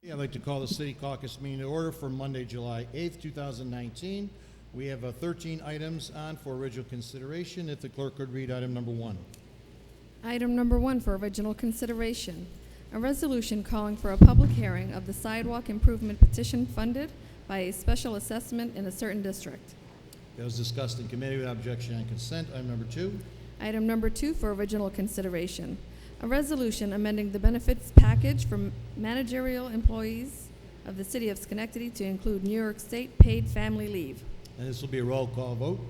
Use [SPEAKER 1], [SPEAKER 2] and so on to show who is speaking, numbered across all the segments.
[SPEAKER 1] I'd like to call the City Caucus meeting to order for Monday, July 8th, 2019. We have 13 items on for original consideration. If the clerk could read item number 1.
[SPEAKER 2] Item number 1 for original consideration. A resolution calling for a public hearing of the sidewalk improvement petition funded by a special assessment in a certain district.
[SPEAKER 1] That was discussed in committee without objection and consent. Item number 2.
[SPEAKER 2] Item number 2 for original consideration. A resolution amending the benefits package for managerial employees of the City of Schenectady to include New York State paid family leave.
[SPEAKER 1] And this will be a roll call vote.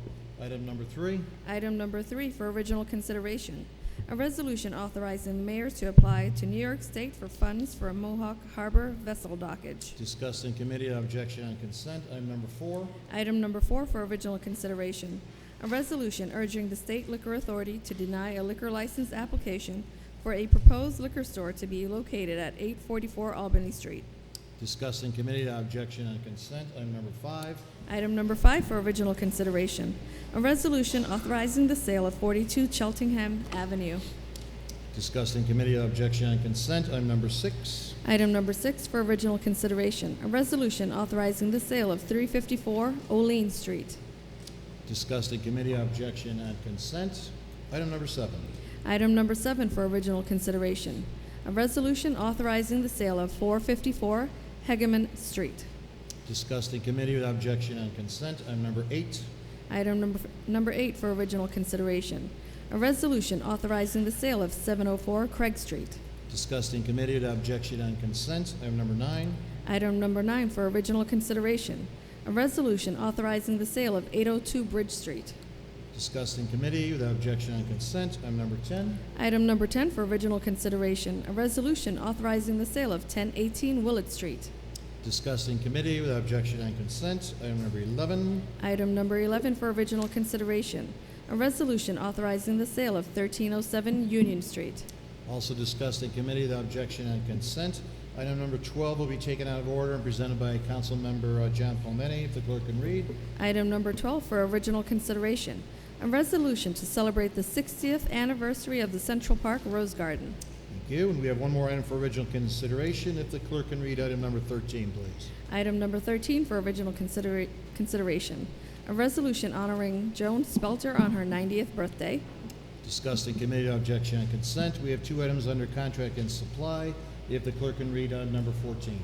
[SPEAKER 1] Item number 3.
[SPEAKER 2] Item number 3 for original consideration. A resolution authorizing the mayor to apply to New York State for funds for a Mohawk Harbor vessel dockage.
[SPEAKER 1] Discussed in committee without objection and consent. Item number 4.
[SPEAKER 2] Item number 4 for original consideration. A resolution urging the State Liquor Authority to deny a liquor license application for a proposed liquor store to be located at 844 Albany Street.
[SPEAKER 1] Discussed in committee without objection and consent. Item number 5.
[SPEAKER 2] Item number 5 for original consideration. A resolution authorizing the sale of 42 Cheltenham Avenue.
[SPEAKER 1] Discussed in committee without objection and consent. Item number 6.
[SPEAKER 2] Item number 6 for original consideration. A resolution authorizing the sale of 354 Olean Street.
[SPEAKER 1] Discussed in committee without objection and consent. Item number 7.
[SPEAKER 2] Item number 7 for original consideration. A resolution authorizing the sale of 454 Hegeman Street.
[SPEAKER 1] Discussed in committee without objection and consent. Item number 8.
[SPEAKER 2] Item number 8 for original consideration. A resolution authorizing the sale of 704 Craig Street.
[SPEAKER 1] Discussed in committee without objection and consent. Item number 9.
[SPEAKER 2] Item number 9 for original consideration. A resolution authorizing the sale of 802 Bridge Street.
[SPEAKER 1] Discussed in committee without objection and consent. Item number 10.
[SPEAKER 2] Item number 10 for original consideration. A resolution authorizing the sale of 1018 Willett Street.
[SPEAKER 1] Discussed in committee without objection and consent. Item number 11.
[SPEAKER 2] Item number 11 for original consideration. A resolution authorizing the sale of 1307 Union Street.
[SPEAKER 1] Also discussed in committee without objection and consent. Item number 12 will be taken out of order and presented by Council Member John Palmetti. If the clerk can read.
[SPEAKER 2] Item number 12 for original consideration. A resolution to celebrate the 60th anniversary of the Central Park Rose Garden.
[SPEAKER 1] Thank you. And we have one more item for original consideration. If the clerk can read item number 13, please.
[SPEAKER 2] Item number 13 for original consideration. A resolution honoring Joan Spelter on her 90th birthday.
[SPEAKER 1] Discussed in committee without objection and consent. We have 2 items under contract and supply. If the clerk can read item number 14.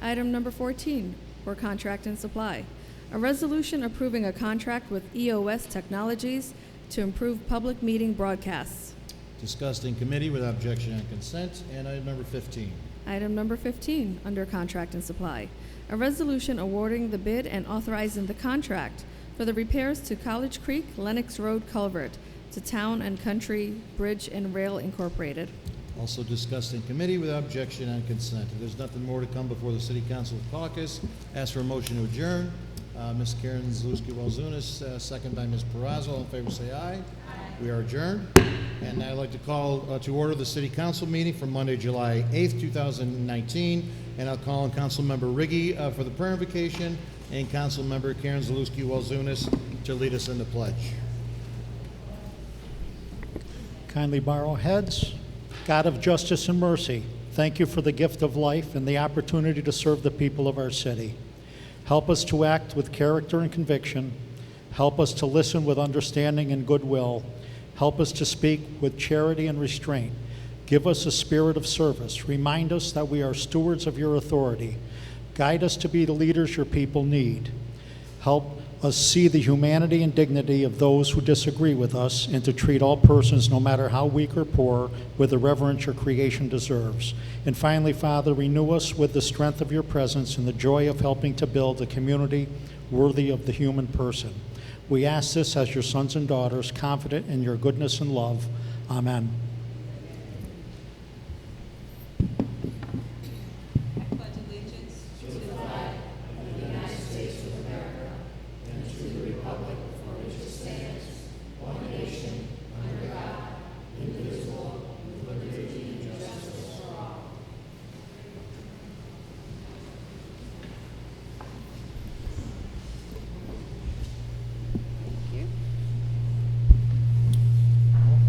[SPEAKER 2] Item number 14 for contract and supply. A resolution approving a contract with EOS Technologies to improve public meeting broadcasts.
[SPEAKER 1] Discussed in committee without objection and consent. And item number 15.
[SPEAKER 2] Item number 15 under contract and supply. A resolution awarding the bid and authorizing the contract for the repairs to College Creek Lennox Road culvert to Town and Country Bridge and Rail Incorporated.
[SPEAKER 1] Also discussed in committee without objection and consent. If there's nothing more to come before the City Council caucus, ask for a motion to adjourn. Ms. Karen Zalewski-Walzunas, second by Ms. Perrazzo. All in favor say aye. We are adjourned. And now I'd like to call to order the City Council meeting for Monday, July 8th, 2019. And I'll call on Council Member Riggi for the prayer invocation and Council Member Karen Zalewski-Walzunas to lead us in the pledge.
[SPEAKER 3] Kindly bow heads. God of justice and mercy, thank you for the gift of life and the opportunity to serve the people of our city. Help us to act with character and conviction. Help us to listen with understanding and goodwill. Help us to speak with charity and restraint. Give us a spirit of service. Remind us that we are stewards of your authority. Guide us to be the leaders your people need. Help us see the humanity and dignity of those who disagree with us and to treat all persons, no matter how weak or poor, with the reverence your creation deserves. And finally, Father, renew us with the strength of your presence and the joy of helping to build a community worthy of the human person. We ask this as your sons and daughters, confident in your goodness and love. Amen.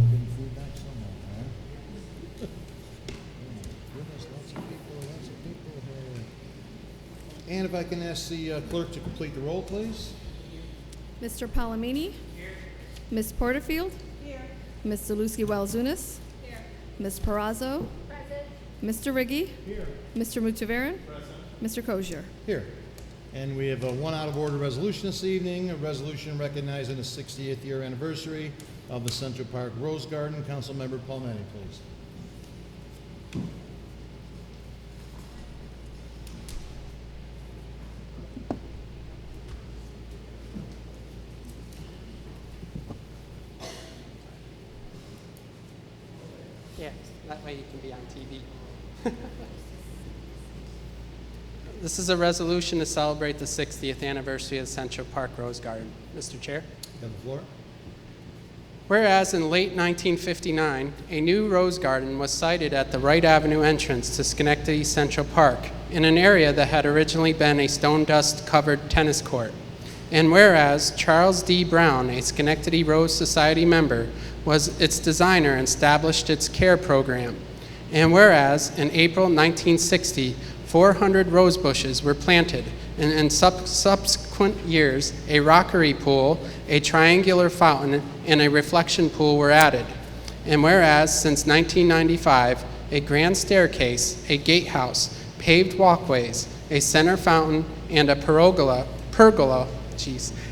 [SPEAKER 1] We're getting food back somehow. And if I can ask the clerk to complete the roll, please.
[SPEAKER 2] Mr. Palomini? Here. Ms. Porterfield? Here. Ms. Zaluski-Welzunas? Here. Ms. Perazzo? Present. Mr. Riggi? Here. Mr. Mutaverin? Present. Mr. Kosher?
[SPEAKER 1] Here. And we have a one out of order resolution this evening, a resolution recognizing the 60th year anniversary of the Central Park Rose Garden. Councilmember Palmetti, please.
[SPEAKER 4] Yes, that way you can be on TV. This is a resolution to celebrate the 60th anniversary of Central Park Rose Garden. Mr. Chair.
[SPEAKER 1] You have the floor.
[SPEAKER 4] Whereas in late 1959, a new rose garden was sited at the Wright Avenue entrance to Schenectady Central Park in an area that had originally been a stone dust covered tennis court. And whereas Charles D. Brown, a Schenectady Rose Society member, was its designer and established its care program. And whereas in April 1960, 400 rose bushes were planted, and in subsequent years, a rockery pool, a triangular fountain, and a reflection pool were added. And whereas since 1995, a grand staircase, a gatehouse, paved walkways, a center fountain, and a pergola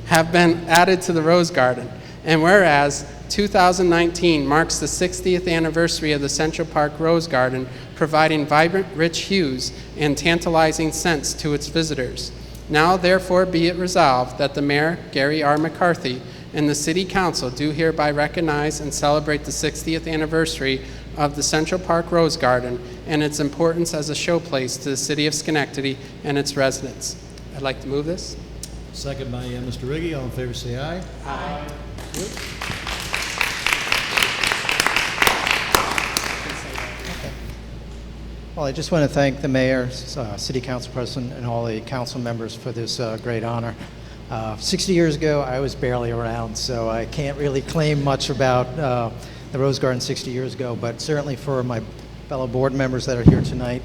[SPEAKER 4] have been added to the Rose Garden. And whereas 2019 marks the 60th anniversary of the Central Park Rose Garden, providing vibrant, rich hues and tantalizing scents to its visitors. Now, therefore, be it resolved that the Mayor, Gary R. McCarthy, and the City Council do hereby recognize and celebrate the 60th anniversary of the Central Park Rose Garden and its importance as a showplace to the City of Schenectady and its residents. I'd like to move this.
[SPEAKER 1] Second by Mr. Riggi. All in favor say aye.
[SPEAKER 4] Aye.
[SPEAKER 5] Well, I just want to thank the mayor, city council president, and all the council members for this great honor. 60 years ago, I was barely around, so I can't really claim much about the Rose Garden 60 years ago, but certainly for my fellow board members that are here tonight,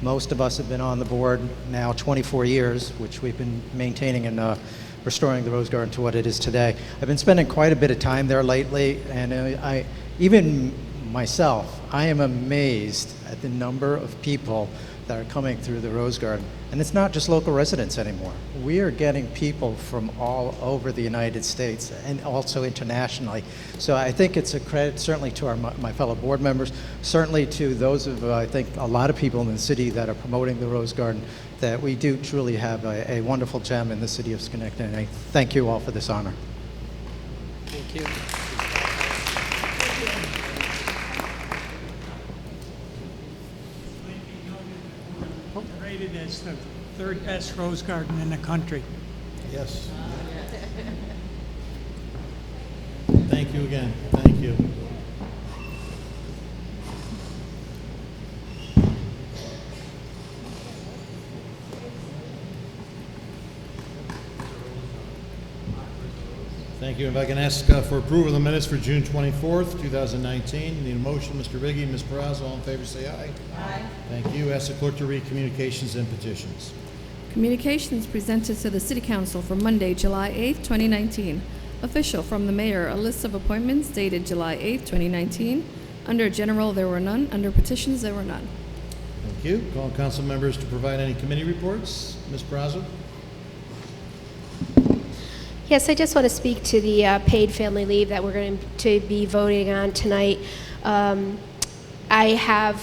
[SPEAKER 5] most of us have been on the board now 24 years, which we've been maintaining and restoring the Rose Garden to what it is today. I've been spending quite a bit of time there lately, and even myself, I am amazed at the number of people that are coming through the Rose Garden. And it's not just local residents anymore. We are getting people from all over the United States and also internationally. So I think it's a credit certainly to my fellow board members, certainly to those of, I think, a lot of people in the city that are promoting the Rose Garden, that we do truly have a wonderful gem in the city of Schenectady. And I thank you all for this honor.
[SPEAKER 4] Thank you.
[SPEAKER 6] Rated as the third best rose garden in the country.
[SPEAKER 1] Yes. Thank you again. Thank you. Thank you. If I can ask for approval of the minutes for June 24th, 2019. Need a motion, Mr. Riggi, Ms. Perazzo. All in favor say aye. Aye. Thank you. Ask the clerk to read communications and petitions.
[SPEAKER 2] Communications presented to the City Council for Monday, July 8, 2019. Official from the Mayor, a list of appointments dated July 8, 2019. Under General, there were none. Under Petitions, there were none.
[SPEAKER 1] Thank you. Call on council members to provide any committee reports. Ms. Perazzo.
[SPEAKER 7] Yes, I just want to speak to the paid family leave that we're going to be voting on tonight. I have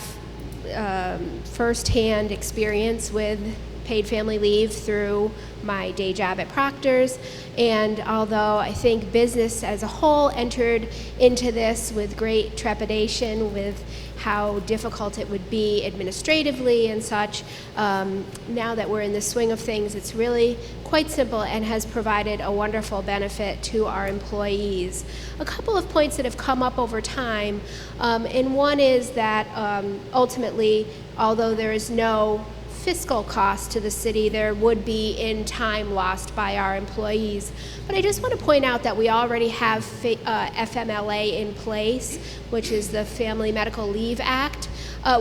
[SPEAKER 7] firsthand experience with paid family leave through my day job at Proctor's, and although I think business as a whole entered into this with great trepidation with how difficult it would be administratively and such, now that we're in the swing of things, it's really quite simple and has provided a wonderful benefit to our employees. A couple of points that have come up over time, and one is that ultimately, although there is no fiscal cost to the city, there would be in time lost by our employees. But I just want to point out that we already have FMLA in place, which is the Family Medical Leave Act.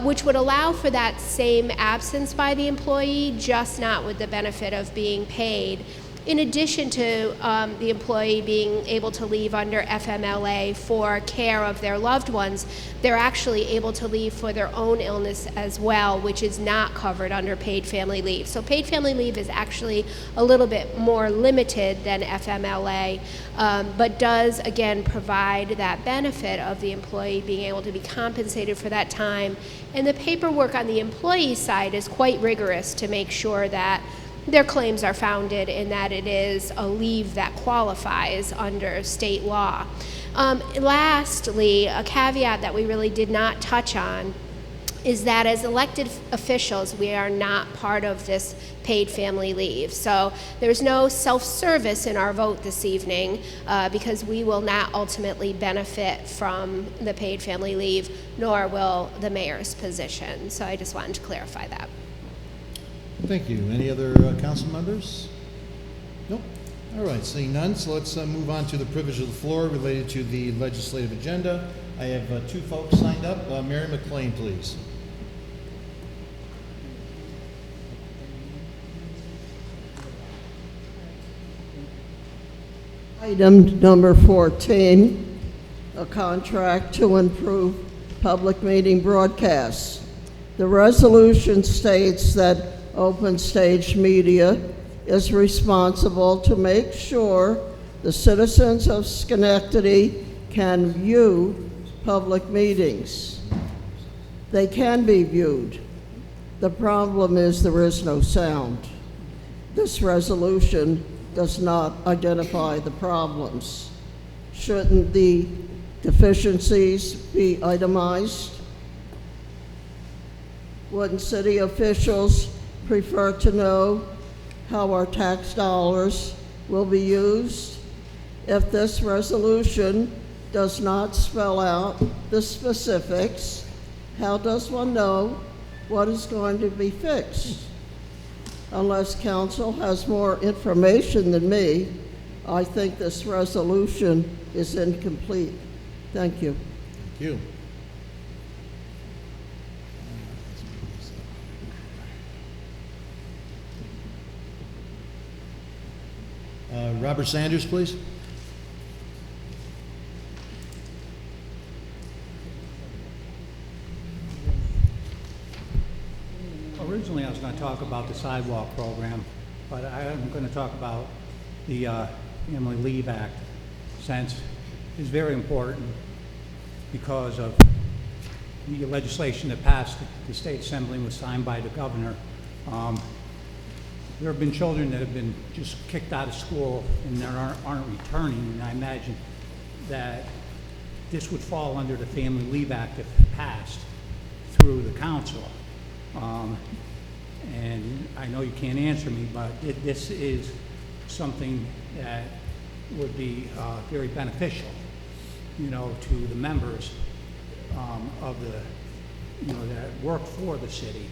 [SPEAKER 7] which would allow for that same absence by the employee, just not with the benefit of being paid. In addition to the employee being able to leave under FMLA for care of their loved ones, they're actually able to leave for their own illness as well, which is not covered under paid family leave. So paid family leave is actually a little bit more limited than FMLA, but does, again, provide that benefit of the employee being able to be compensated for that time. And the paperwork on the employee side is quite rigorous to make sure that their claims are founded and that it is a leave that qualifies under state law. Lastly, a caveat that we really did not touch on is that as elected officials, we are not part of this paid family leave. So there's no self-service in our vote this evening because we will not ultimately benefit from the paid family leave, nor will the mayor's position. So I just wanted to clarify that.
[SPEAKER 1] Thank you. Any other council members? Nope. All right, seeing none, so let's move on to the privilege of the floor related to the legislative agenda. I have two folks signed up. Mary McLean, please.
[SPEAKER 8] Item number 14, a contract to improve public meeting broadcasts. The resolution states that Open Stage Media is responsible to make sure the citizens of Schenectady can view public meetings. They can be viewed. The problem is there is no sound. This resolution does not identify the problems. Shouldn't the deficiencies be itemized? Wouldn't city officials prefer to know how our tax dollars will be used? If this resolution does not spell out the specifics, how does one know what is going to be fixed? Unless council has more information than me, I think this resolution is incomplete. Thank you.
[SPEAKER 1] Thank you. Robert Sanders, please.
[SPEAKER 9] Originally, I was going to talk about the sidewalk program, but I'm going to talk about the Family Leave Act, since it's very important because of the legislation that passed the state assembly and was signed by the governor. There have been children that have been just kicked out of school and that aren't returning, and I imagine that this would fall under the Family Leave Act if passed through the council. And I know you can't answer me, but this is something that would be very beneficial, to the members of the, that work for the city.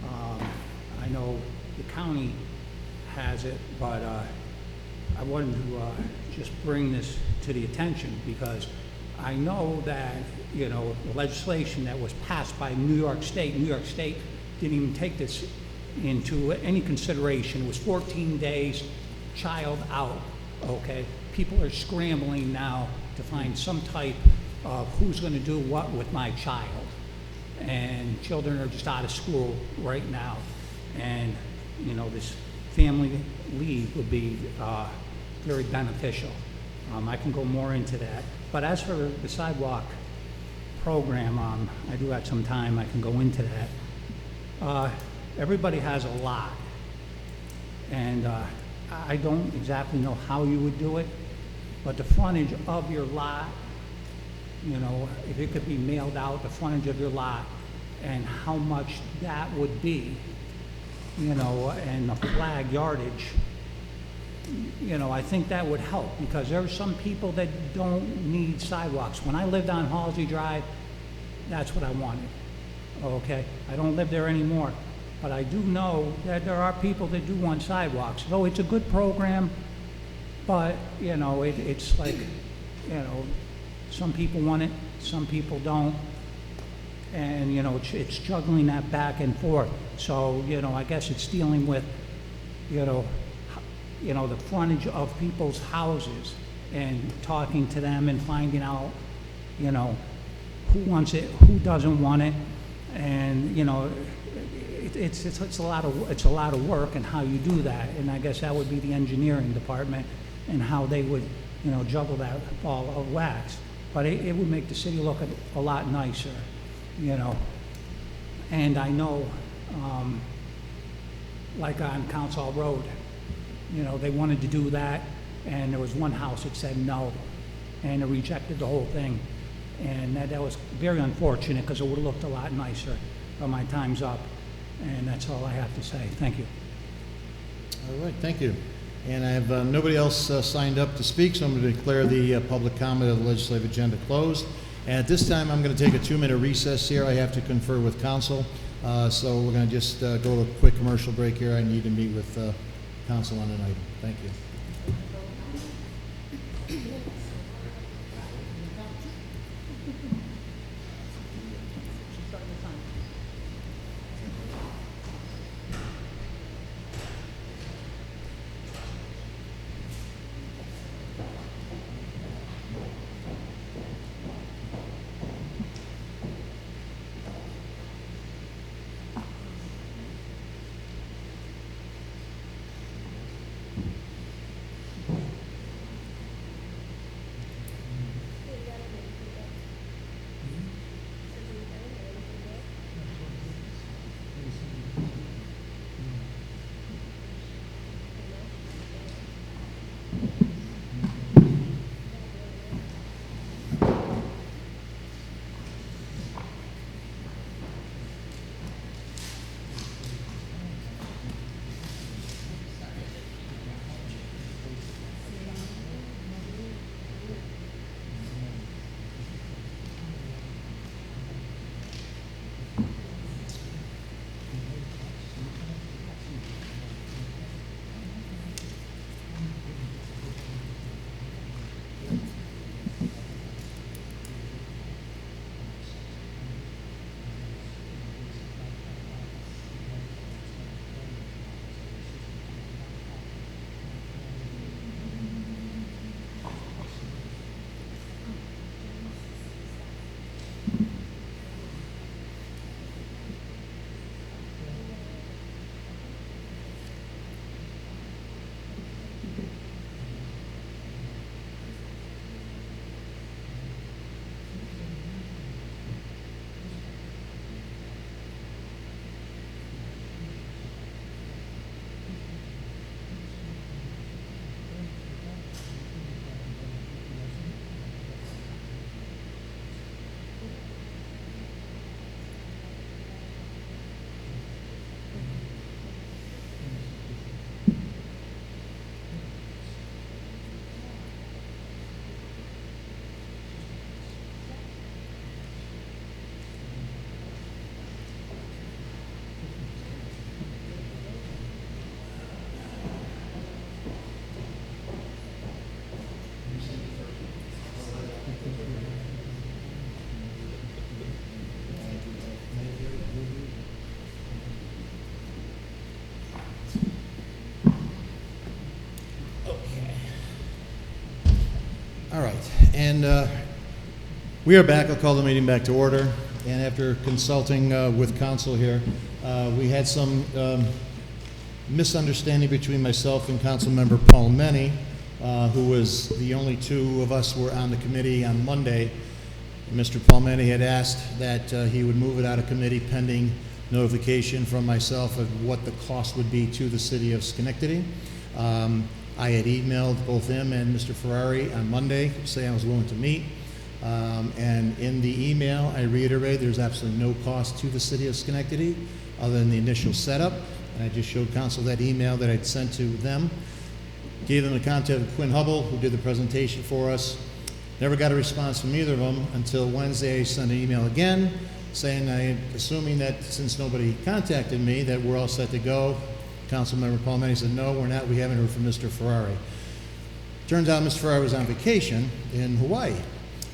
[SPEAKER 9] I know the county has it, but I wanted to just bring this to the attention because I know that, the legislation that was passed by New York State didn't even take this into any consideration. It was 14 days, child out, okay? People are scrambling now to find some type of who's gonna do what with my child. And children are just out of school right now. And, this family leave would be very beneficial. I can go more into that. But as for the sidewalk program, I do have some time, I can go into that. Everybody has a lot, and I don't exactly know how you would do it, but the frontage of your lot, if it could be mailed out, the frontage of your lot, and how much that would be, and the flag yardage, I think that would help, because there are some people that don't need sidewalks. When I lived on Halsey Drive, that's what I wanted, okay? I don't live there anymore, but I do know that there are people that do want sidewalks. So it's a good program, but, it's like, some people want it, some people don't. And, you know, it's juggling that back and forth. So, you know, I guess it's dealing with, you know, the frontage of people's houses and talking to them and finding out, you know, who wants it, who doesn't want it. And, you know, it's a lot of work and how you do that. And I guess that would be the engineering department and how they would, you know, juggle that ball of wax. But it would make the city look a lot nicer, you know. And I know, like on Council Road, you know, they wanted to do that, and there was one house that said no, and it rejected the whole thing. And that was very unfortunate, because it would have looked a lot nicer. But my time's up, and that's all I have to say. Thank you.
[SPEAKER 1] All right, thank you. And I have nobody else signed up to speak, so I'm going to declare the public comment of the legislative agenda closed. And at this time, I'm going to take a 2-minute recess here. I have to confer with council. So we're going to just go to a quick commercial break here. I need to meet with council on an item. Thank you. All right, and we are back. I'll call the meeting back to order. And after consulting with council here, we had some misunderstanding between myself and Councilmember Palmeni, who was the only two of us were on the committee on Monday. Mr. Palmeni had asked that he would move it out of committee pending notification from myself of what the cost would be to the city of Schenectady. I had emailed both him and Mr. Ferrari on Monday saying I was willing to meet. And in the email, I reiterated there's absolutely no cost to the city of Schenectady other than the initial setup. And I just showed council that email that I'd sent to them. Gave them the contact of Quinn Hubble, who did the presentation for us. Never got a response from either of them until Wednesday. I sent an email again saying, assuming that since nobody contacted me, that we're all set to go. Councilmember Palmeni said, no, we're not. We haven't heard from Mr. Ferrari. Turns out Mr. Ferrari was on vacation in Hawaii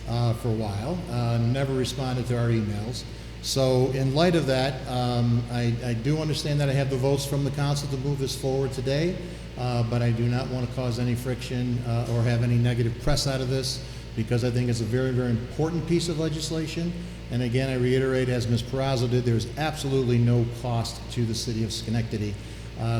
[SPEAKER 1] for a while, never responded to our emails. So in light of that, I do understand that I have the votes from the council to move this forward today, but I do not want to cause any friction or have any negative press out of this, because I think it's a very, very important piece of legislation. And again, I reiterate, as Ms. Peraza did, there's absolutely no cost to the city of Schenectady.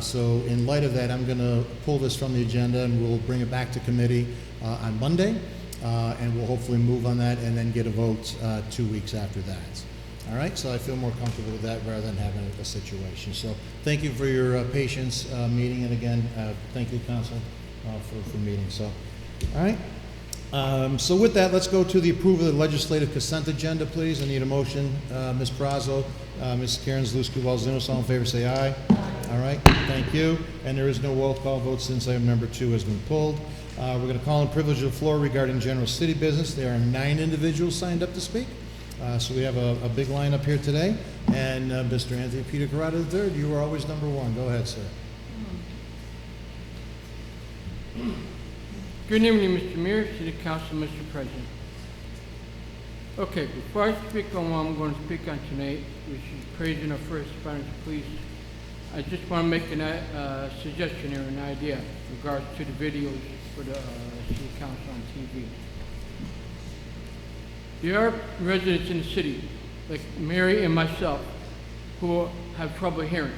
[SPEAKER 1] So in light of that, I'm going to pull this from the agenda, and we'll bring it back to committee on Monday, and we'll hopefully move on that and then get a vote 2 weeks after that. All right, so I feel more comfortable with that rather than having a situation. So thank you for your patience meeting, and again, thank you, council, for meeting. So, all right. So with that, let's go to the approval of the legislative consent agenda, please. I need a motion. Ms. Peraza, Ms. Karen Zalewski-Walzunas, all in favor say aye. All right, thank you. And there is no roll call vote since item number 2 has been pulled. We're going to call on privilege of the floor regarding general city business. There are 9 individuals signed up to speak. So we have a big lineup here today. And Mr. Anthony Peter Carrata III, you are always number 1. Go ahead, sir.
[SPEAKER 10] Good evening, Mr. Mayor, City Council, Mr. President. Okay, before I speak on what I'm going to speak on tonight, which is praising our first responders, police, I just want to make a suggestion or an idea in regards to the videos for the City Council on TV. There are residents in the city, like Mary and myself, who have trouble hearing.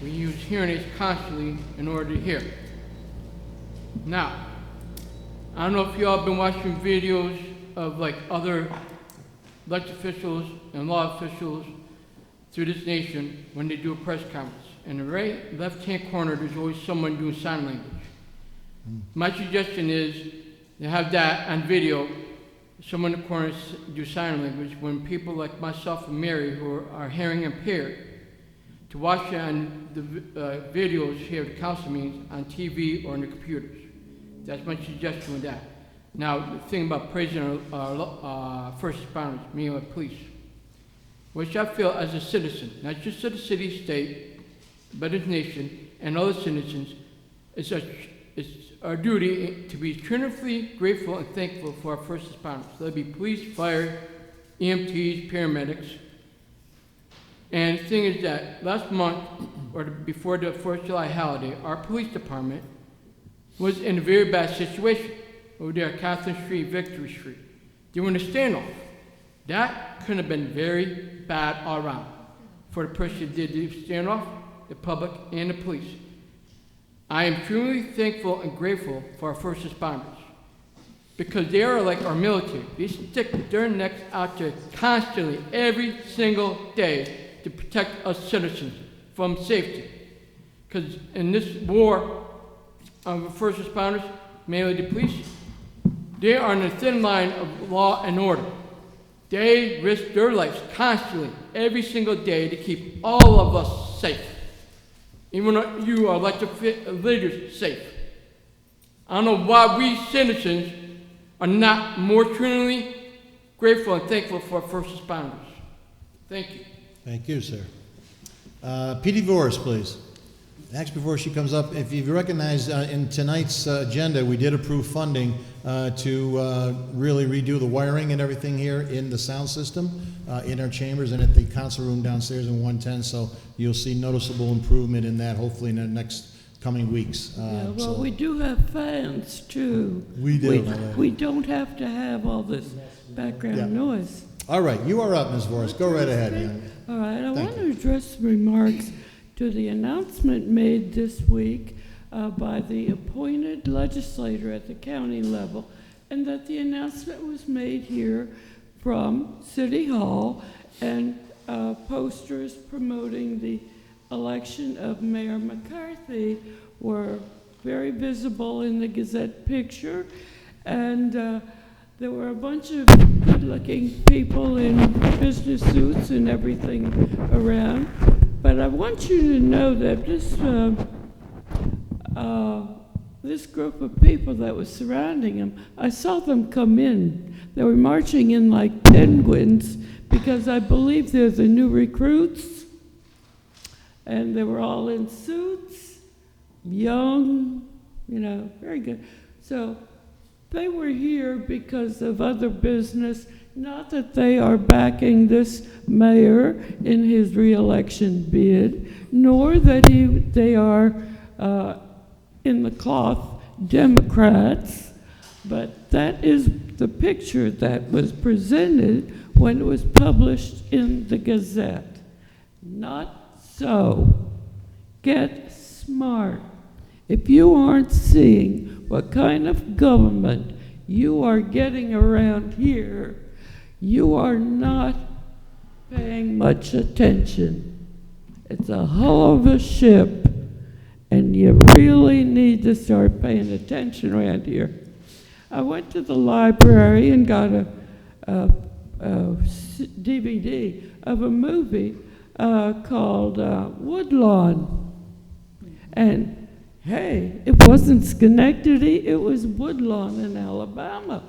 [SPEAKER 10] We use hearing aids constantly in order to hear. Now, I don't know if y'all been watching videos of like other elected officials and law officials through this nation when they do a press conference. In the right left-hand corner, there's always someone doing sign language. My suggestion is to have that on video, someone in the corner do sign language when people like myself and Mary, who are hearing impaired, to watch it on the videos here at the council meetings on TV or on the computers. That's my suggestion with that. Now, the thing about praising our first responders, me and our police, which I feel as a citizen, not just of the city, state, but of the nation and other citizens, it's our duty to be eternally grateful and thankful for our first responders. That'd be police, fire, EMTs, paramedics. And the thing is that last month, or before the 4th of July holiday, our police department was in a very bad situation over there at Catherine Street, Victory Street. They were in a standoff. That could have been very bad all around for the person who did the standoff, the public, and the police. I am truly thankful and grateful for our first responders because they are like our military. They stick their necks out there constantly, every single day, to protect us citizens from safety. Because in this war of first responders, mainly the police, they are on the thin line of law and order. They risk their lives constantly, every single day, to keep all of us safe. Even though you are elected leaders safe. I don't know why we citizens are not more truly grateful and thankful for our first responders. Thank you.
[SPEAKER 1] Thank you, sir. P.D. Voris, please. Next, before she comes up, if you recognize in tonight's agenda, we did approve funding to really redo the wiring and everything here in the sound system, in our chambers and at the council room downstairs in 110. So you'll see noticeable improvement in that, hopefully in the next coming weeks.
[SPEAKER 11] Yeah, well, we do have fans too.
[SPEAKER 1] We do.
[SPEAKER 11] We don't have to have all this background noise.
[SPEAKER 1] All right, you are up, Ms. Voris. Go right ahead, young.
[SPEAKER 11] All right, I want to address remarks to the announcement made this week by the appointed legislator at the county level, and that the announcement was made here from City Hall, and posters promoting the election of Mayor McCarthy were very visible in the Gazette picture, and there were a bunch of good-looking people in business suits and everything around. But I want you to know that this group of people that was surrounding him, I saw them come in. They were marching in like penguins because I believe they're the new recruits. And they were all in suits, young, very good. So they were here because of other business, not that they are backing this mayor in his reelection bid, nor that they are in the cloth Democrats, but that is the picture that was presented when it was published in the Gazette. Not so. Get smart. If you aren't seeing what kind of government you are getting around here, you are not paying much attention. It's a hell of a ship, and you really need to start paying attention around here. I went to the library and got a DVD of a movie called Woodlawn. And hey, it wasn't Schenectady, it was Woodlawn in Alabama.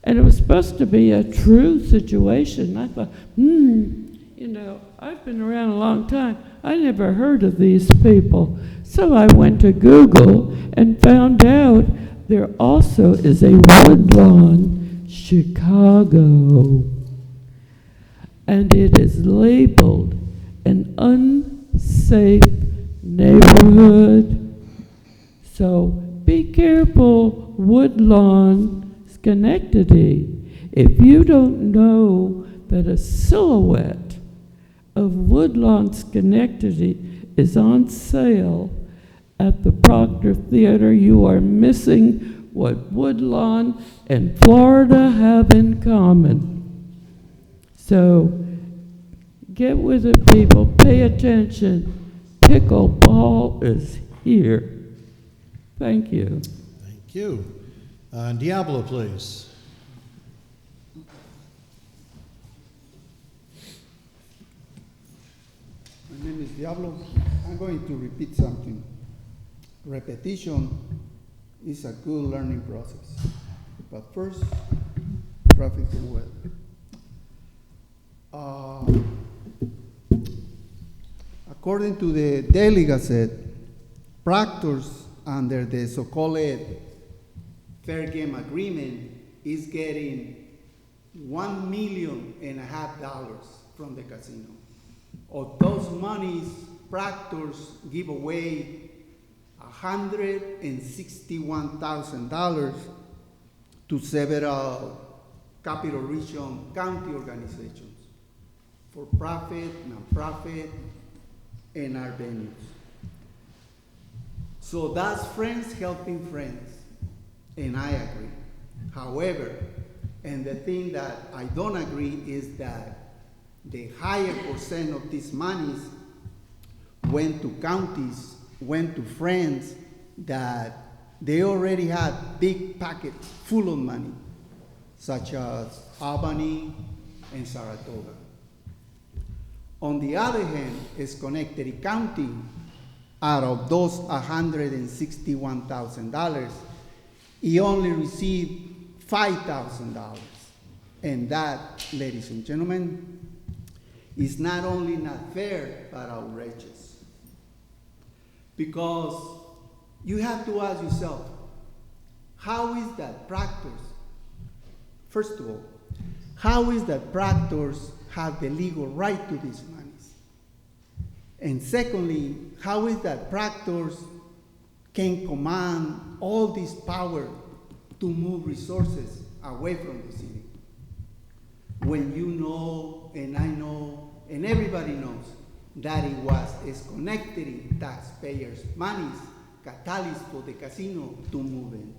[SPEAKER 11] And it was supposed to be a true situation. I thought, you know, I've been around a long time. I never heard of these people. So I went to Google and found out there also is a Woodlawn, Chicago. And it is labeled an unsafe neighborhood. So be careful, Woodlawn, Schenectady. If you don't know that a silhouette of Woodlawn, Schenectady is on sale at the Proctor Theater, you are missing what Woodlawn and Florida have in common. So get with it, people. Pay attention. Pickleball is here. Thank you.
[SPEAKER 1] Thank you. Diablo, please.
[SPEAKER 12] My name is Diablo. I'm going to repeat something. Repetition is a good learning process. But first, traffic and weather. According to the Daily Gazette, Proctor's under the so-called fair game agreement is getting $1.5 million from the casino. Of those monies, Proctor's give away $161,000 to several capital region county organizations, for profit, non-profit, and our venues. So that's friends helping friends, and I agree. However, and the thing that I don't agree is that the higher percent of these monies went to counties, went to friends that they already had big pockets full of money, such as Albany and Saratoga. On the other hand, Schenectady County, out of those $161,000, he only received $5,000. And that, ladies and gentlemen, is not only not fair, but outrageous. Because you have to ask yourself, how is that Proctor's, first of all, how is that Proctor's have the legal right to these monies? And secondly, how is that Proctor's can command all this power to move resources away from the city? When you know, and I know, and everybody knows, that it was Schenectady taxpayers' monies, catalyst for the casino to move in.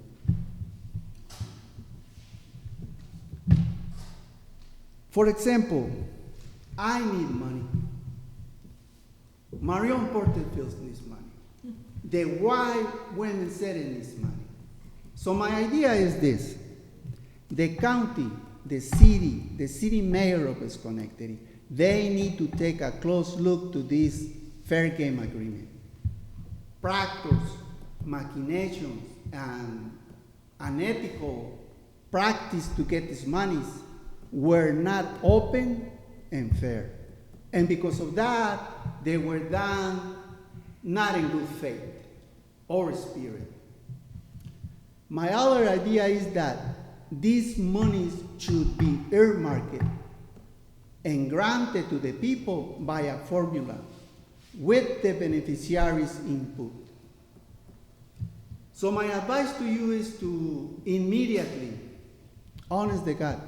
[SPEAKER 12] For example, I need money. Marion Porterfield needs money. The white women setting needs money. So my idea is this. The county, the city mayor of Schenectady, they need to take a close look to this fair game agreement. Proctor's, machinations, and unethical practice to get these monies were not open and fair. And because of that, they were done not in good faith or spirit. My other idea is that these monies should be earmarked and granted to the people by a formula with the beneficiaries' input. So my advice to you is to immediately, honest to God,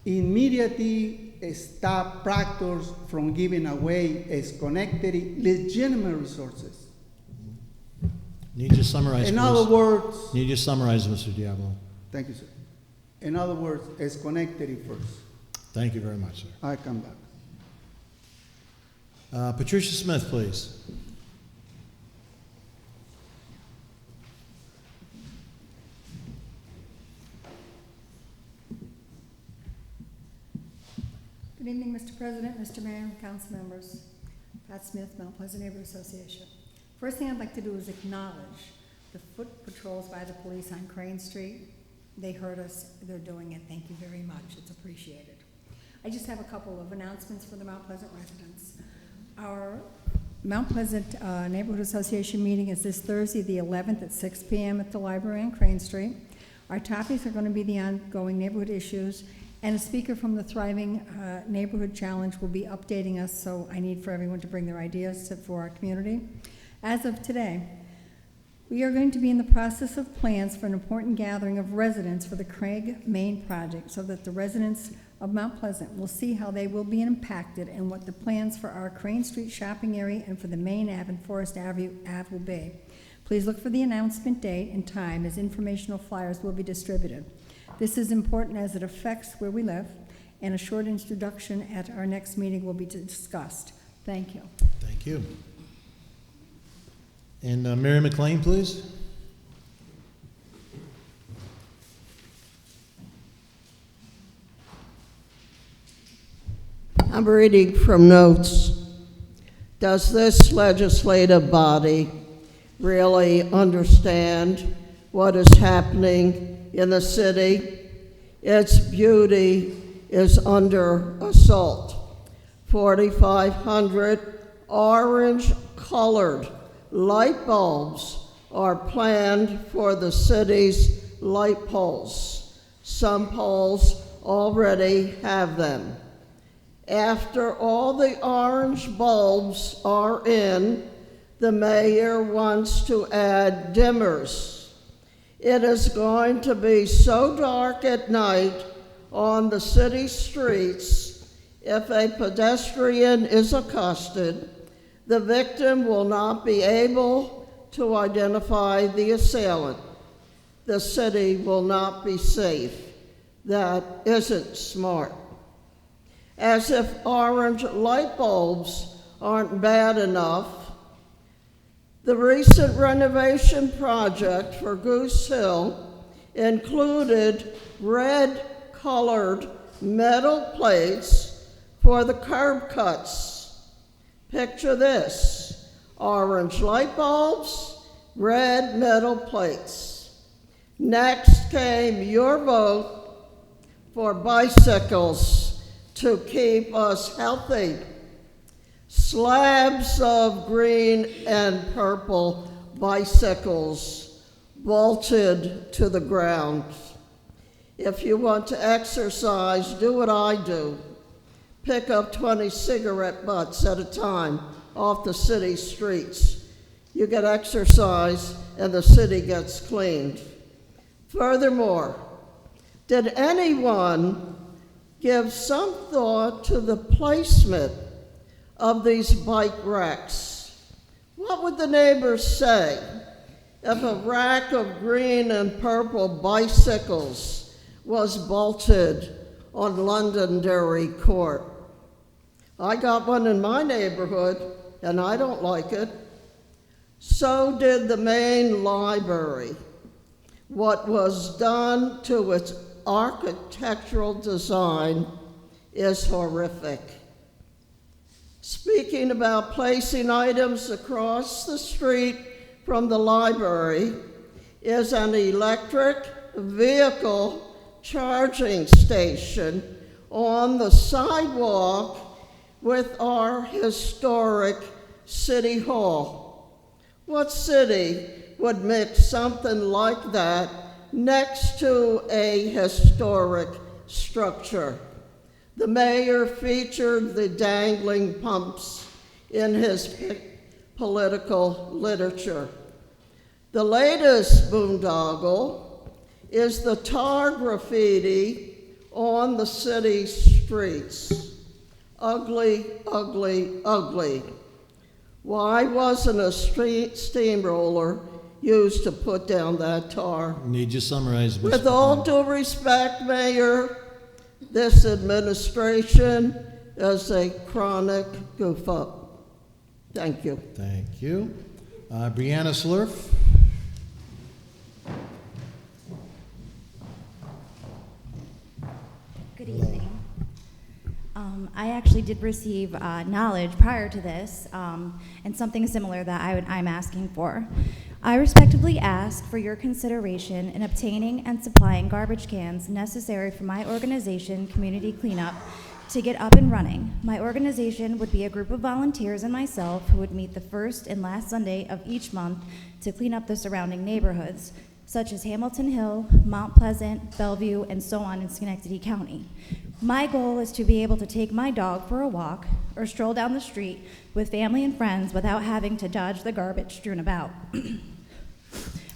[SPEAKER 12] immediately stop Proctor's from giving away Schenectady legitimate resources.
[SPEAKER 1] Need you to summarize,
[SPEAKER 12] In
[SPEAKER 1] please.
[SPEAKER 12] other words,
[SPEAKER 1] Need you to summarize, Mr. Diablo.
[SPEAKER 12] thank you, sir. In other words, Schenectady first.
[SPEAKER 1] Thank you very much, sir.
[SPEAKER 12] I come back.
[SPEAKER 1] Patricia Smith, please.
[SPEAKER 13] Good evening, Mr. President, Mr. Mayor, council members. Pat Smith, Mount Pleasant Neighborhood Association. First thing I'd like to do is acknowledge the foot patrols by the police on Crane Street. They heard us, they're doing it. Thank you very much, it's appreciated. I just have a couple of announcements for the Mount Pleasant residents. Our Mount Pleasant Neighborhood Association meeting is this Thursday, the 11th at 6 p.m. at the library on Crane Street. Our topics are going to be the ongoing neighborhood issues, and a speaker from the Thriving Neighborhood Challenge will be updating us, so I need for everyone to bring their ideas for our community. As of today, we are going to be in the process of plans for an important gathering of residents for the Craig Main project so that the residents of Mount Pleasant will see how they will be impacted and what the plans for our Crane Street shopping area and for the Main Ave and Forest Ave will be. Please look for the announcement date and time as informational flyers will be distributed. This is important as it affects where we live, and a short introduction at our next meeting will be discussed. Thank you.
[SPEAKER 1] Thank you. And Mary McLean, please.
[SPEAKER 8] I'm reading from notes. Does this legislative body really understand what is happening in the city? Its beauty is under assault. 4,500 orange-colored light bulbs are planned for the city's light poles. Some poles already have them. After all the orange bulbs are in, the mayor wants to add dimmers. It is going to be so dark at night on the city streets, if a pedestrian is accosted, the victim will not be able to identify the assailant. The city will not be safe. That isn't smart. As if orange light bulbs aren't bad enough, the recent renovation project for Goose Hill included red-colored metal plates for the curb cuts. Picture this: orange light bulbs, red metal plates. Next came your vote for bicycles to keep us healthy. Slabs of green and purple bicycles bolted to the ground. If you want to exercise, do what I do. Pick up 20 cigarette butts at a time off the city streets. You get exercise and the city gets cleaned. Furthermore, did anyone give some thought to the placement of these bike racks? What would the neighbors say if a rack of green and purple bicycles was bolted on Londonderry Court? I got one in my neighborhood, and I don't like it. So did the main library. What was done to its architectural design is horrific. Speaking about placing items across the street from the library is an electric vehicle charging station on the sidewalk with our historic city hall. What city would make something like that next to a historic structure. The mayor featured the dangling pumps in his political literature. The latest boondoggle is the tar graffiti on the city streets. Ugly, ugly, ugly. Why wasn't a steamroller used to put down that tar?
[SPEAKER 1] Need you summarize, Mr.
[SPEAKER 8] With all due respect, Mayor, this administration is a chronic goof up. Thank you.
[SPEAKER 1] Thank you. Brianna Slurf.
[SPEAKER 14] Good evening. I actually did receive knowledge prior to this, and something similar that I'm asking for. I respectfully ask for your consideration in obtaining and supplying garbage cans necessary for my organization, Community Cleanup, to get up and running. My organization would be a group of volunteers and myself who would meet the first and last Sunday of each month to clean up the surrounding neighborhoods, such as Hamilton Hill, Mount Pleasant, Bellevue, and so on in Schenectady County. My goal is to be able to take my dog for a walk or stroll down the street with family and friends without having to dodge the garbage strewn about.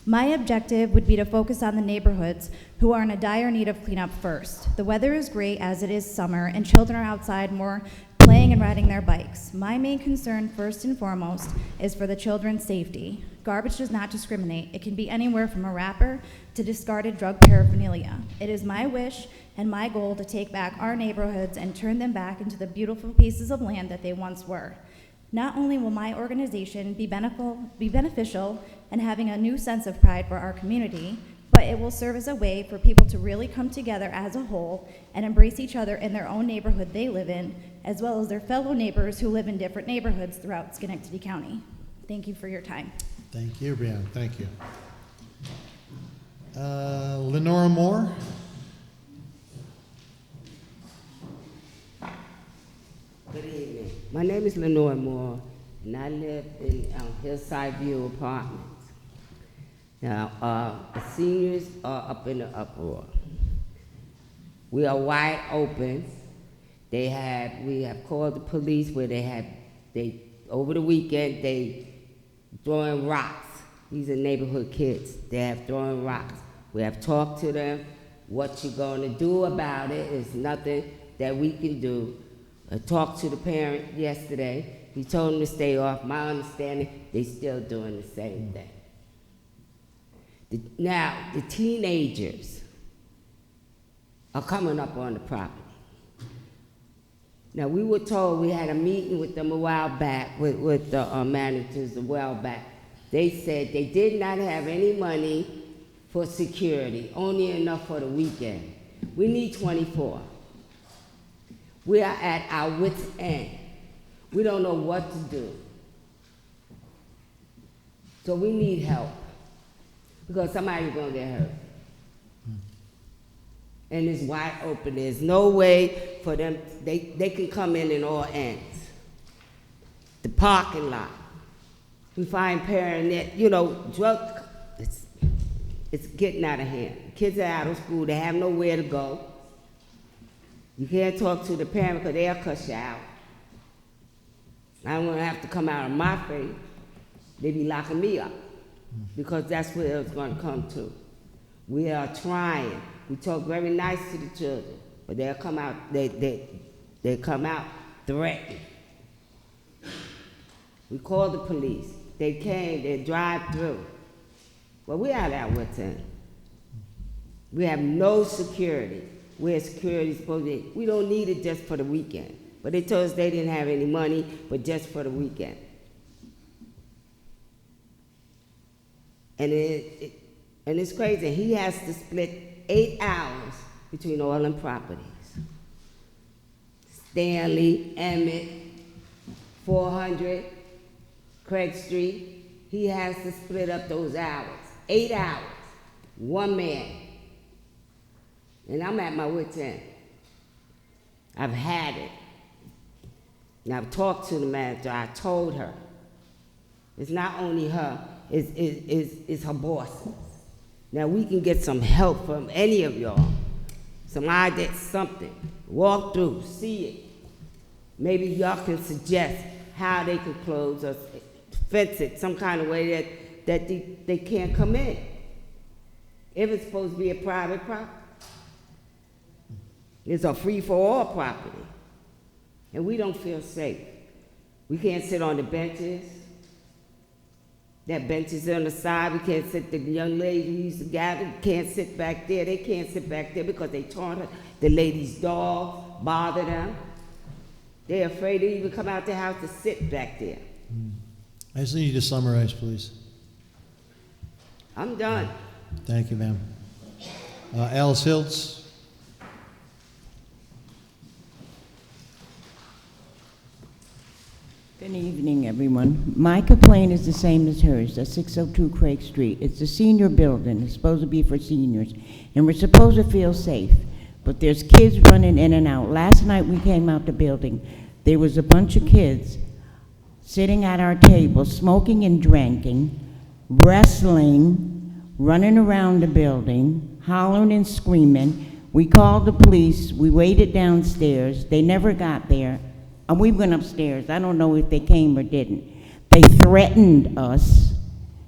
[SPEAKER 14] My objective would be to focus on the neighborhoods who are in a dire need of cleanup first. The weather is great as it is summer, and children are outside more playing and riding their bikes. My main concern, first and foremost, is for the children's safety. Garbage does not discriminate. It can be anywhere from a wrapper to discarded drug paraphernalia. It is my wish and my goal to take back our neighborhoods and turn them back into the beautiful pieces of land that they once were. Not only will my organization be beneficial in having a new sense of pride for our community, but it will serve as a way for people to really come together as a whole and embrace each other in their own neighborhood they live in, as well as their fellow neighbors who live in different neighborhoods throughout Schenectady County. Thank you for your time.
[SPEAKER 1] Thank you, Brianna. Thank you. Lenora Moore.
[SPEAKER 15] Good evening. My name is Lenore Moore, and I live in Hillside View Apartments. Now, the seniors are up in the uproar. We are wide open. We have called the police where over the weekend, they throwing rocks. These are neighborhood kids. They have throwing rocks. We have talked to them. What you're going to do about it is nothing that we can do. I talked to the parent yesterday. He told them to stay off. My understanding, they still doing the same thing. Now, the teenagers are coming up on the property. Now, we were told, we had a meeting with them a while back, with the managers a while back. They said they did not have any money for security, only enough for the weekend. We need 24. We are at our wits' end. We don't know what to do. So we need help, because somebody's gonna get hurt. And it's wide open. There's no way for them, they can come in all ends. The parking lot. We find parents, it's getting out of hand. Kids are out of school, they have nowhere to go. You can't talk to the parent because they'll cuss you out. I don't want to have to come out of my face. They be locking me up because that's where it's going to come to. We are trying. We talk very nice to the children, but they'll come out. They come out threatening. We called the police. They came. They drive through. Well, we are at what's in. We have no security. Where security is supposed to be. We don't need it just for the weekend. But they told us they didn't have any money, but just for the weekend. And it's crazy. He has to split 8 hours between all them properties. Stanley, Emmett, 400, Craig Street. He has to split up those hours. 8 hours. One man. And I'm at my wit's end. I've had it. And I've talked to the manager. I told her. It's not only her, it's her bosses. Now, we can get some help from any of y'all. Some idea, something. Walk through, see it. Maybe y'all can suggest how they could close or fence it some kind of way that they can't come in. If it's supposed to be a private property. It's a free-for-all property. And we don't feel safe. We can't sit on the benches. That bench is on the side. We can't sit, the young ladies we used to gather can't sit back there. They can't sit back there because they taunt her. The lady's dog bother them. They're afraid to even come out the house to sit back there.
[SPEAKER 1] I just need you to summarize, please.
[SPEAKER 15] I'm done.
[SPEAKER 1] Thank you, ma'am. Alice Hiltz.
[SPEAKER 16] Good evening, everyone. My complaint is the same as hers, at 602 Craig Street. It's a senior building. It's supposed to be for seniors, and we're supposed to feel safe, but there's kids running in and out. Last night we came out the building. There was a bunch of kids sitting at our table, smoking and drinking, wrestling, running around the building, hollering and screaming. We called the police. We waited downstairs. They never got there. And we went upstairs. I don't know if they came or didn't. They threatened us,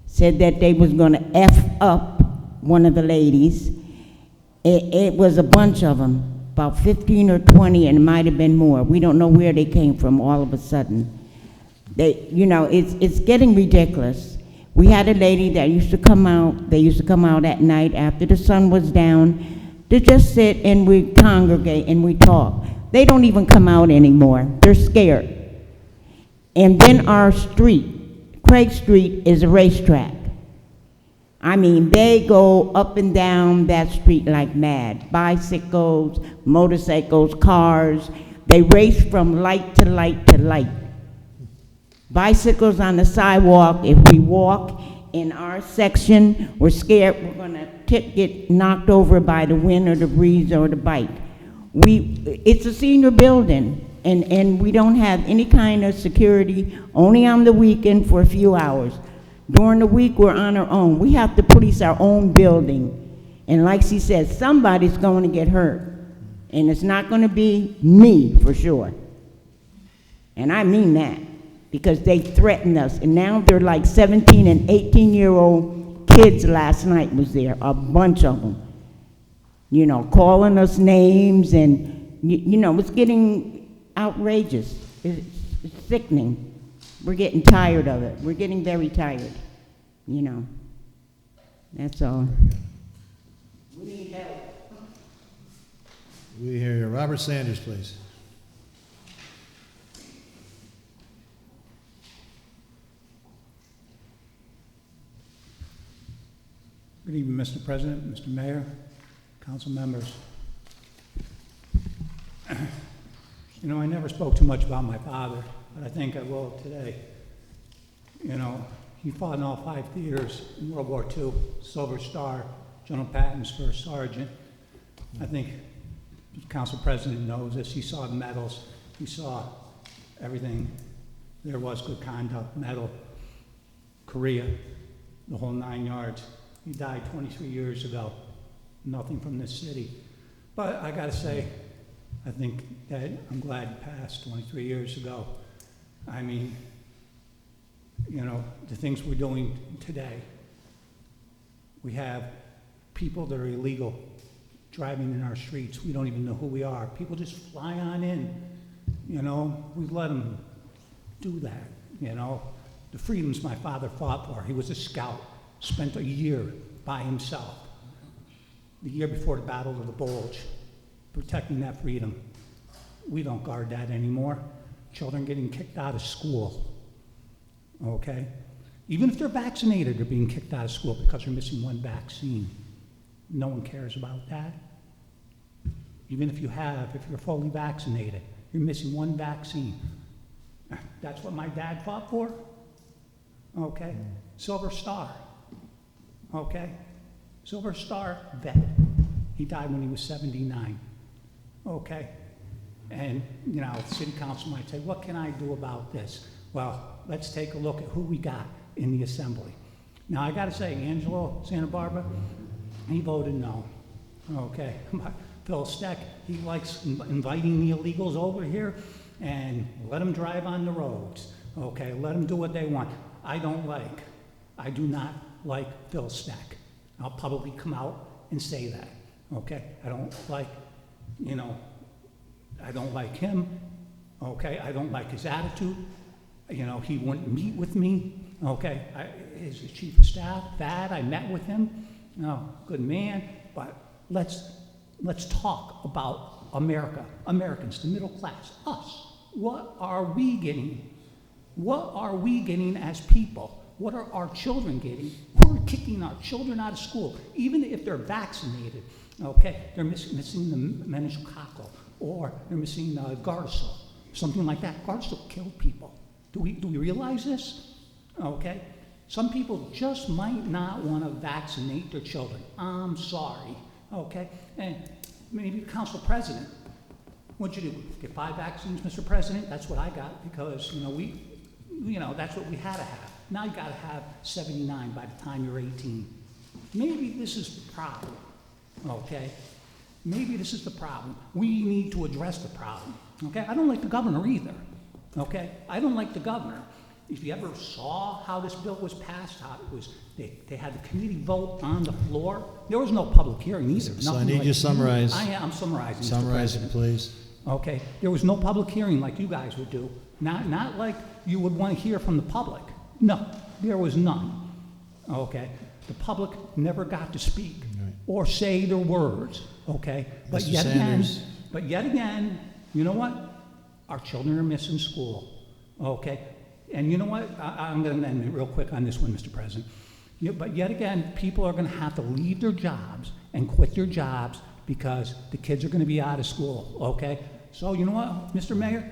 [SPEAKER 16] said that they was going to F up one of the ladies. It was a bunch of them, about 15 or 20, and it might have been more. We don't know where they came from all of a sudden. It's getting ridiculous. We had a lady that used to come out. They used to come out at night after the sun was down to just sit and we congregate and we talk. They don't even come out anymore. They're scared. And then our street, Craig Street, is a racetrack. I mean, they go up and down that street like mad. Bicycles, motorcycles, cars. They race from light to light to light. Bicycles on the sidewalk. If we walk in our section, we're scared we're going to get knocked over by the wind or the breeze or the bike. It's a senior building, and we don't have any kind of security, only on the weekend for a few hours. During the week, we're on our own. We have to police our own building. And like she said, somebody's going to get hurt. And it's not going to be me, for sure. And I mean that, because they threatened us. And now they're like 17 and 18-year-old kids last night was there, a bunch of them. Calling us names, and, it's getting outrageous. It's sickening. We're getting tired of it. We're getting very tired, That's all. We need help.
[SPEAKER 1] We hear you. Robert Sanders, please.
[SPEAKER 9] Good evening, Mr. President, Mr. Mayor, council members. I never spoke too much about my father, but I think I will today. He fought in all 5 theaters in World War II, Silver Star, General Patton's first sergeant. I think the council president knows this. He saw the medals. He saw everything. There was good conduct, medal, Korea, the whole 9 yards. He died 23 years ago. Nothing from this city. But I gotta say, I think that I'm glad he passed 23 years ago. I mean, the things we're doing today. We have people that are illegal driving in our streets. We don't even know who we are. People just fly on in. We let them do that, The freedoms my father fought for. He was a scout, spent a year by himself, the year before the Battle of the Bulge, protecting that freedom. We don't guard that anymore. Children getting kicked out of school, okay? Even if they're vaccinated, they're being kicked out of school because they're missing one vaccine. No one cares about that. Even if you're fully vaccinated, you're missing one vaccine. That's what my dad fought for, okay? Silver Star, okay? Silver Star vet. He died when he was 79, okay? And, city council might say, what can I do about this? Well, let's take a look at who we got in the assembly. Now, I gotta say, Angelo Santa Barbara, He voted no. Okay. Phil Steck, he likes inviting the illegals over here and let them drive on the roads. Okay, let them do what they want. I do not like Phil Steck. I'll probably come out and say that. Okay, I don't like him. Okay, I don't like his attitude. He wouldn't meet with me. Okay, his chief of staff, Thad, I met with him. Good man, but let's talk about America, Americans, the middle class, us. What are we getting? What are we getting as people? What are our children getting? We're kicking our children out of school, even if they're vaccinated. Okay, they're missing the meningococcal, or they're missing Gardasil, something like that. Gardasil killed people. Do we realize this? Okay, some people just might not want to vaccinate their children. I'm sorry. Okay, and maybe the council president. What'd you do? Get 5 vaccines, Mr. President? That's what I got because that's what we had to have. Now you got to have 79 by the time you're 18. Maybe this is the problem. Okay, maybe this is the problem. We need to address the problem. Okay, I don't like the governor either. Okay, I don't like the governor. If you ever saw how this bill was passed, how it was, they had the committee vote on the floor. There was no public hearing either.
[SPEAKER 1] So I need you to summarize.
[SPEAKER 9] I'm summarizing.
[SPEAKER 1] Summarize it, please.
[SPEAKER 9] Okay, there was no public hearing like you guys would do. Not like you would want to hear from the public. No, there was none. Okay, the public never got to speak or say their words. Okay, but yet again, you know what? Our children are missing school. Okay. And you know what? I'm going to end it real quick on this one, Mr. President. But yet again, people are going to have to leave their jobs and quit their jobs because the kids are going to be out of school, okay? So you know what, Mr. Mayor?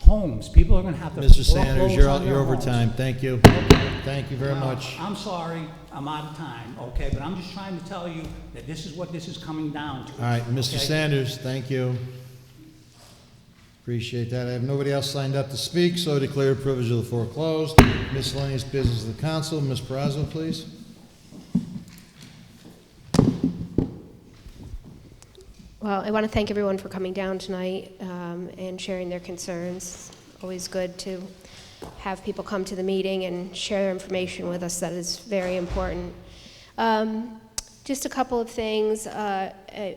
[SPEAKER 9] Homes. People are going to have to...
[SPEAKER 1] Mr. Sanders, you're over time. Thank you. Okay. Thank you very much.
[SPEAKER 9] I'm sorry. I'm out of time, okay? But I'm just trying to tell you that this is what this is coming down to.
[SPEAKER 1] All right, Mr. Sanders, thank you. Appreciate that. I have nobody else signed up to speak, so I declare the privilege of the floor closed. Miscellaneous business of the council. Ms. Perazzo, please.
[SPEAKER 7] Well, I want to thank everyone for coming down tonight and sharing their concerns. Always good to have people come to the meeting and share their information with us. That is very important. Just a couple of things. I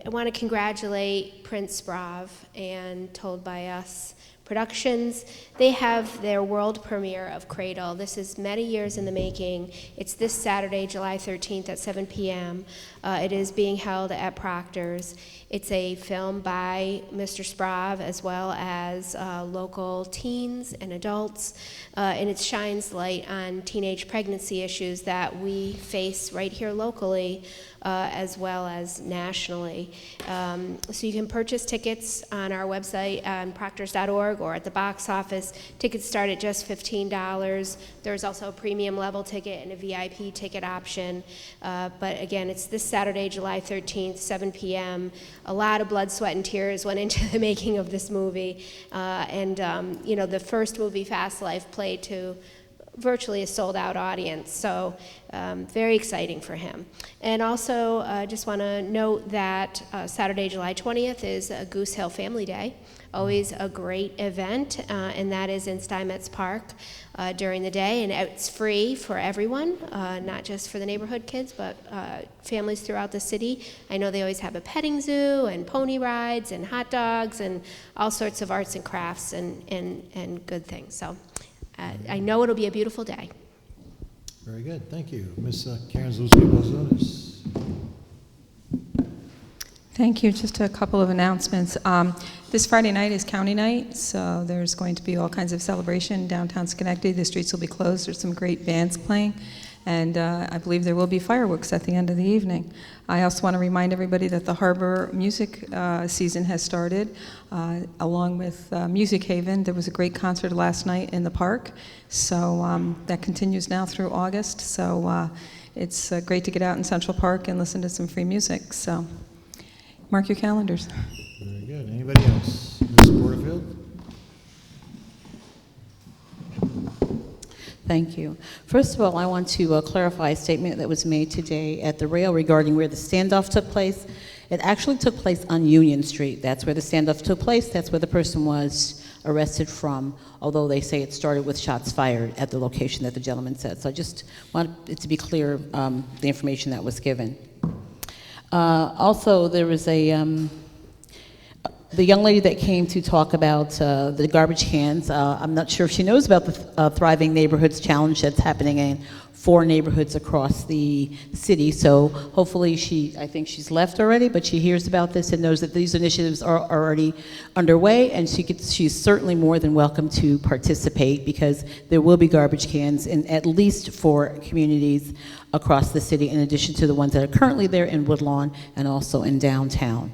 [SPEAKER 7] want to congratulate Prince Sprav and Told by Us Productions. They have their world premiere of Cradle. This is many years in the making. It's this Saturday, July 13th at 7 p.m. It is being held at Proctor's. It's a film by Mr. Sprav as well as local teens and adults, and it shines light on teenage pregnancy issues that we face right here locally as well as nationally. So you can purchase tickets on our website on proctors.org or at the box office. Tickets start at just $15. There's also a premium level ticket and a VIP ticket option. But again, it's this Saturday, July 13th, 7 p.m. A lot of blood, sweat, and tears went into the making of this movie. The first movie, Fast Life, played to virtually a sold-out audience, so very exciting for him. And also, just want to note that Saturday, July 20th is a Goose Hill Family Day, always a great event, and that is in Steinmetz Park during the day, and it's free for everyone, not just for the neighborhood kids, but families throughout the city. I know they always have a petting zoo and pony rides and hot dogs and all sorts of arts and crafts and good things. So. I know it'll be a beautiful day.
[SPEAKER 1] Very good. Thank you. Ms. Karen Zalewski-Balzunas.
[SPEAKER 17] Thank you. Just a couple of announcements. This Friday night is county night, so there's going to be all kinds of celebration downtown Schenectady. The streets will be closed. There's some great bands playing, and I believe there will be fireworks at the end of the evening. I also want to remind everybody that the Harbor music season has started, along with Music Haven. There was a great concert last night in the park, so that continues now through August. So it's great to get out in Central Park and listen to some free music. So mark your calendars.
[SPEAKER 1] Very good. Anybody else? Ms. Porterfield?
[SPEAKER 18] Thank you. First of all, I want to clarify a statement that was made today at the rail regarding where the standoff took place. It actually took place on Union Street. That's where the standoff took place. That's where the person was arrested from, although they say it started with shots fired at the location that the gentleman said. So I just want it to be clear, the information that was given. Also, there was the young lady that came to talk about the garbage cans. I'm not sure if she knows about the Thriving Neighborhoods Challenge that's happening in 4 neighborhoods across the city. So hopefully I think she's left already, but she hears about this and knows that these initiatives are already underway, and she's certainly more than welcome to participate, because there will be garbage cans in at least 4 communities across the city, in addition to the ones that are currently there in Woodlawn and also in downtown.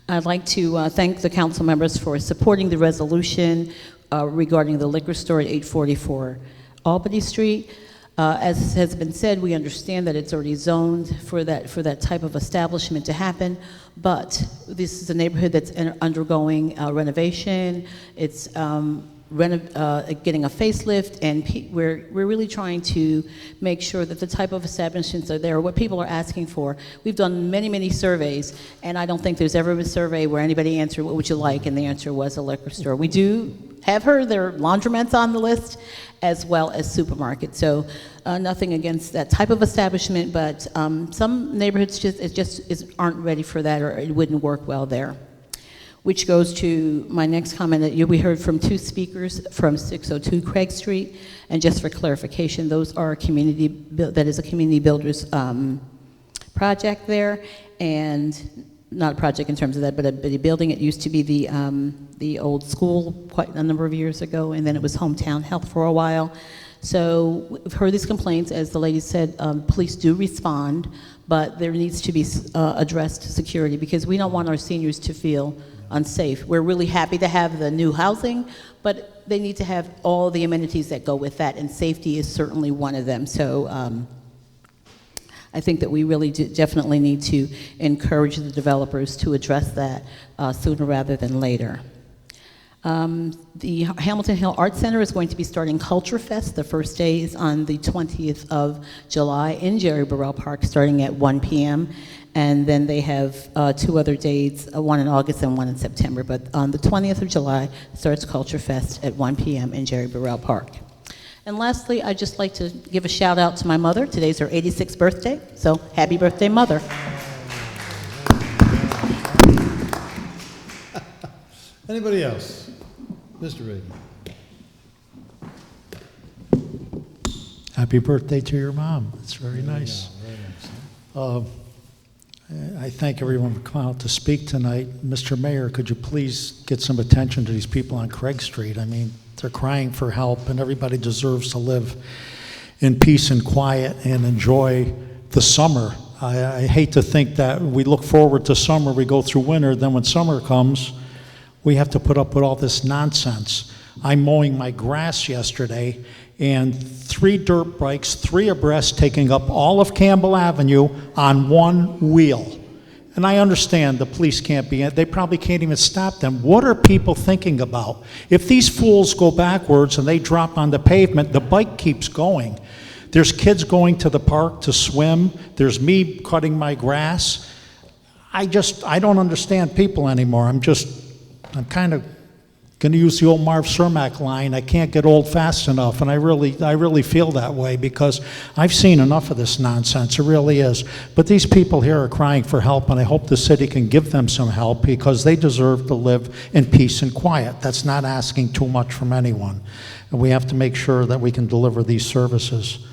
[SPEAKER 18] I'd like to thank the council members for supporting the resolution regarding the liquor store at 844 Albany Street. As has been said, we understand that it's already zoned for that type of establishment to happen, but this is a neighborhood that's undergoing renovation. It's getting a facelift, and we're really trying to make sure that the type of establishments are there, what people are asking for. We've done many surveys, and I don't think there's ever been a survey where anybody answered, what would you like? And the answer was a liquor store. We do have heard there are laundromats on the list, as well as supermarkets. So nothing against that type of establishment, but some neighborhoods just aren't ready for that, or it wouldn't work well there. Which goes to my next comment, that we heard from 2 speakers from 602 Craig Street, and just for clarification, those are that is a community builders project there, and not a project in terms of that, but a building. It used to be the old school quite a number of years ago, and then it was Hometown Health for a while. So we've heard these complaints. As the lady said, police do respond, but there needs to be addressed security, because we don't want our seniors to feel unsafe. We're really happy to have the new housing, but they need to have all the amenities that go with that, and safety is certainly one of them. So I think that we really definitely need to encourage the developers to address that sooner rather than later. The Hamilton Hill Art Center is going to be starting Culture Fest. The first day is on the 20th of July in Jerry Burrell Park, starting at 1 p.m. And then they have 2 other dates, one in August and one in September. But on the 20th of July starts Culture Fest at 1 p.m. in Jerry Burrell Park. And lastly, I'd just like to give a shout out to my mother. Today's her 86th birthday, so happy birthday, Mother.
[SPEAKER 1] Anybody else? Mr. Reagan.
[SPEAKER 3] Happy birthday to your mom. That's very nice.
[SPEAKER 1] Yeah, very nice.
[SPEAKER 3] I thank everyone for coming out to speak tonight. Mr. Mayor, could you please get some attention to these people on Craig Street? I mean, they're crying for help, and everybody deserves to live in peace and quiet and enjoy the summer. I hate to think that we look forward to summer, we go through winter, then when summer comes, we have to put up with all this nonsense. I'm mowing my grass yesterday, and 3 dirt bikes, 3 abreast, taking up all of Campbell Avenue on one wheel. And I understand the police can't be, they probably can't even stop them. What are people thinking about? If these fools go backwards and they drop on the pavement, the bike keeps going. There's kids going to the park to swim. There's me cutting my grass. I don't understand people anymore. I'm kind of going to use the old Marv Cermak line, I can't get old fast enough, and I really feel that way, because I've seen enough of this nonsense, it really is. But these people here are crying for help, and I hope the city can give them some help, because they deserve to live in peace and quiet. That's not asking too much from anyone, and we have to make sure that we can deliver these services.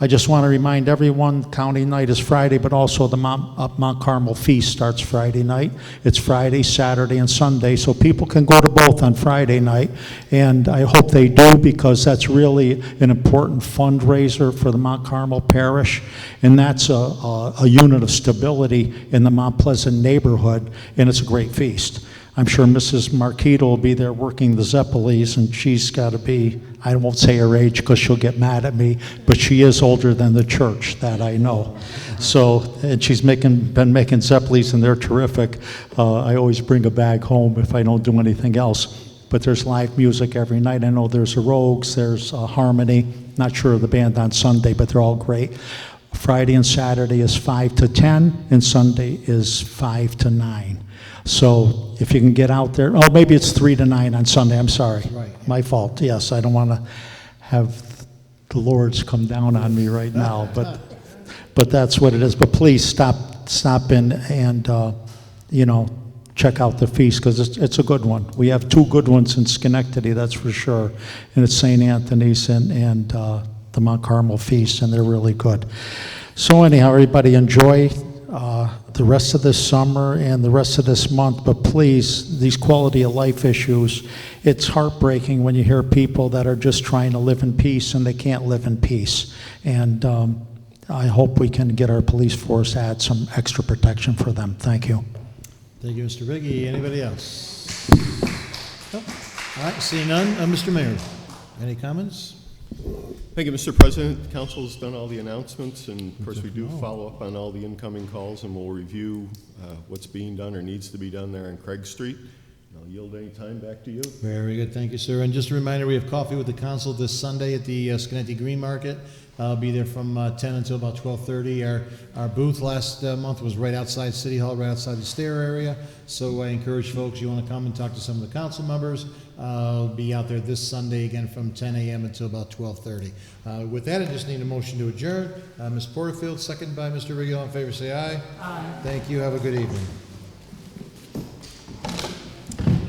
[SPEAKER 3] I just want to remind everyone, county night is Friday, but also the Mount Carmel Feast starts Friday night. It's Friday, Saturday, and Sunday, so people can go to both on Friday night, and I hope they do, because that's really an important fundraiser for the Mount Carmel Parish, and that's a unit of stability in the Mount Pleasant neighborhood, and it's a great feast. I'm sure Mrs. Marquito will be there working the Zeppelis, and she's got to be, I won't say her age because she'll get mad at me, but she is older than the church, that I know. So, and she's been making Zeppelis, and they're terrific. I always bring a bag home if I don't do anything else. but there's live music every night. I know there's a Rogues, there's a Harmony, not sure of the band on Sunday, but they're all great. Friday and Saturday is 5 to 10, and Sunday is 5 to 9. So if you can get out there, oh, maybe it's 3 to 9 on Sunday, I'm sorry.
[SPEAKER 1] Right.
[SPEAKER 3] My fault, yes, I don't want to have the Lords come down on me right now, but that's what it is. But please stop in and, check out the feast, because it's a good one. We have 2 good ones in Schenectady, that's for sure, and it's St. Anthony's and the Mount Carmel feast, and they're really good. So anyhow, everybody enjoy the rest of this summer and the rest of this month, but please, these quality of life issues, it's heartbreaking when you hear people that are just trying to live in peace and they can't live in peace. And I hope we can get our police force to add some extra protection for them. Thank you.
[SPEAKER 1] Thank you, Mr. Biggie. Anybody else? No? All right, seeing none. Mr. Mayor, any comments?
[SPEAKER 19] Thank you, Mr. President. The council's done all the announcements, and of course we do follow up on all the incoming calls, and we'll review what's being done or needs to be done there on Craig Street. I'll yield any time back to you.
[SPEAKER 1] Very good, thank you, sir. And just a reminder, we have coffee with the council this Sunday at the Schenectady Green Market. I'll be there from 10 until about 12:30. Our booth last month was right outside City Hall, right outside the stair area. So I encourage folks, you want to come and talk to some of the council members. I'll be out there this Sunday again from 10 a.m. until about 12:30. With that, I just need a motion to adjourn. Ms. Porterfield, second by Mr. Riggle. All in favor, say aye. Aye. Thank you. Have a good evening.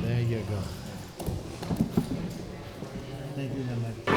[SPEAKER 1] There you go. Thank you, Mr.